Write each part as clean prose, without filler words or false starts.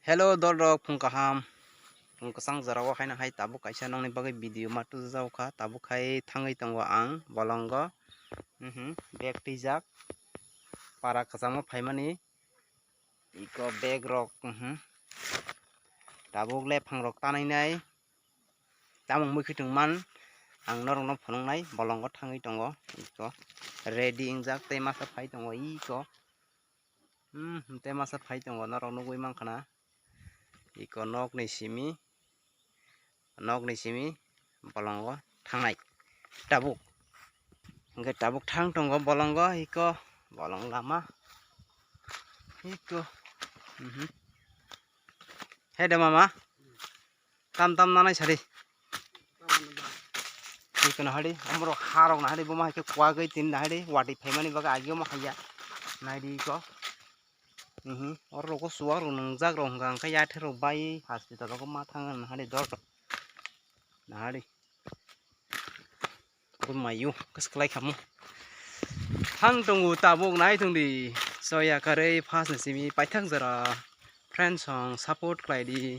Hello Dolrok Pungkaham Pungkasang Zarawa Haina Hai Tabu Kaisa Nong ni bagai video matu zauka tabu kai thangai tangwa ang bolongo bag tijak para kasama phaimani iko bag rok tabu le phangrok tanai nai tamung mukhitung man ang norong no phonong nai bolongo thangai tango iko ready ingjak te masa phai tango iko te masa phai tango norong no goi mangkhana iko nok ni simi bolongo thangnai tabuk hingke tabuk thang tongo bolongo iko bolong lama iko hede mama tam nanai sari iko na hari amro harong na hari boma ke kwa gai tin na hari wati phaimani baga agyo ma khaya naidi iko oro ko suar nungjak rong gang ka ya thero bai hospital ko ma thangan hari dor na hari ko mayu kasklai kamu hang tongu tabuk nai tungdi soya kare fast simi paithang jara friends song support klaidi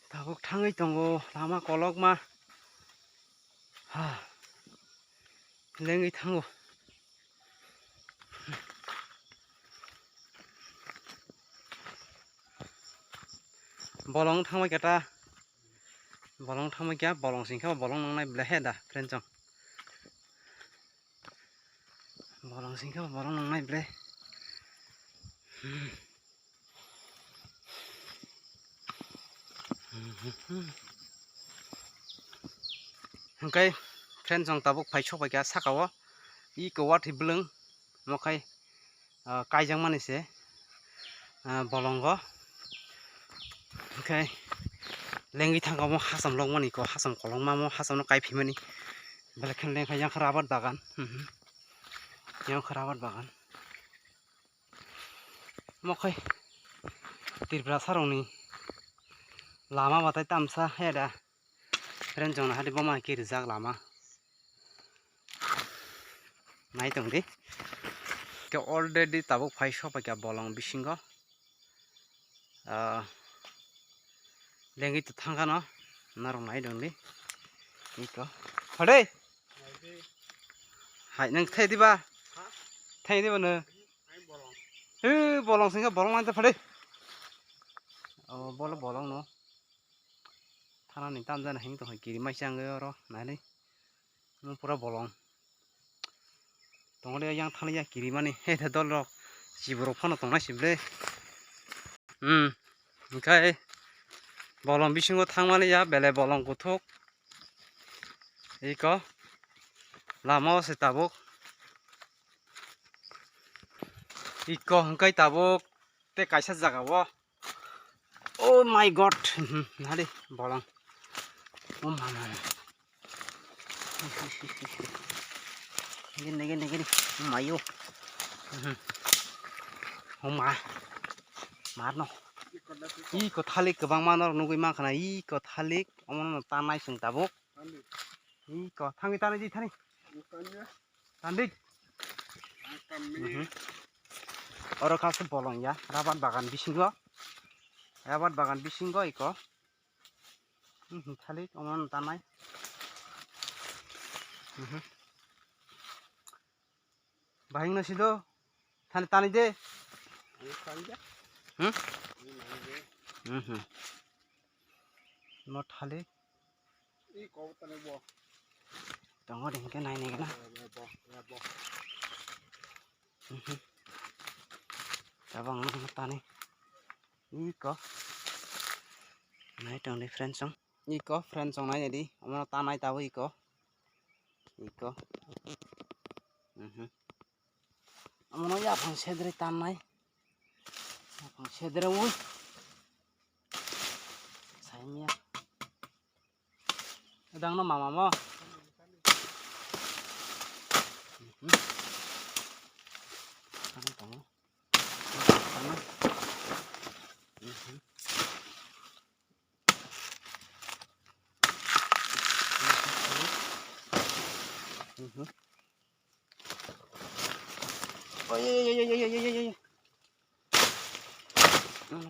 tabuk thangai tongo lama kolok ma lengi thango bolong thangmai kata bolong thangmai kya bolong singkha bolong nangnai blehe da friends song bolong singkha bolong nangnai ble hingkai friends song tabuk phaisok bai kya sakao iko wathi blung mokai kaijang manise bolongo hingkai lengi thangao mo hasam long mani ko hasam kolong ma mo hasam no kaipi mani belakhan lengkha yang kharabat bagan mokai tirpra sarongni lama batai tamsa heda friends song na hadi boma ki rijak lama nai tongdi ke already tabuk phaisok bai kya bolong bisingo lengi to thangano narong nai dongdi iko hade hai nang thai diba no bolong singka bolong nai ta phade bolo bolong no thana ni tam jana hing to kiri mai chang ro nai no pura bolong tongole yang thani ya kiri mani he the dol rok jiborok phano tongnai sible hingkai bolong bisingo thangmani ya bele bolong kuthuk iko lama se tabuk iko hingkai tabuk te kaisa jagao oh my god nari bolong oh mama gini mayu oh ma marno iko thalik kebang manor nugui mangkhana iko thalik omono tanai sing tabuk iko thangi tanai ji thani tandik oro khase bolong ya rabat bagan bisingo iko thalik omono tanai bahing na sido thani tani de no thalik tongo dengke nai negna tabang no tani iko nai tong di friends song nai di omono tanai tabu iko omono ya phang sedre tanai phang sedre ui saimia dang no mama mo Oi.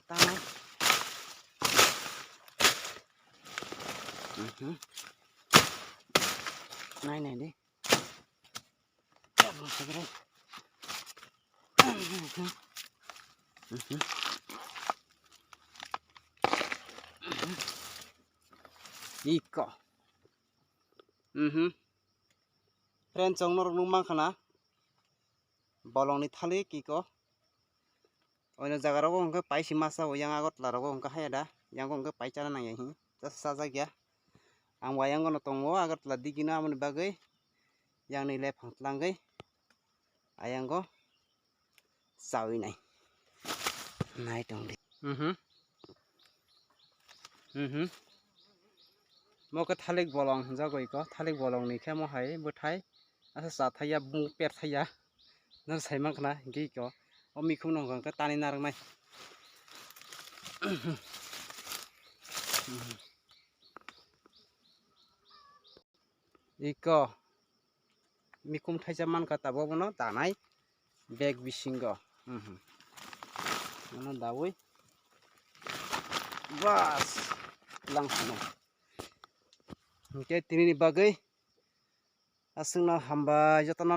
Tangan. Này đi. Iko. Friend chong norok nung kana. Bolong ni thali kiko. Oino jaga rogo hongke paisi masa o yang agot la rogo hongke hayada. Yang hongke pai chana nang yahi. Saja gya. Ang wayang gono tongo agot la digina amoni bagai. Yang ni lep hangtlangai. Ayang go sawi nai. Nai tong di. Moke thalik bolong jago iko thalik bolong ni khe mo hai bothai asa sa thaya bung per thaya nang sai mang kana gi ko o mi khum nong ka tani narang nai iko mi khum thaisa man ka tabo bono tanai bag bisingo mana dawai bas langsung oke tini ni bagai asung na hamba jotono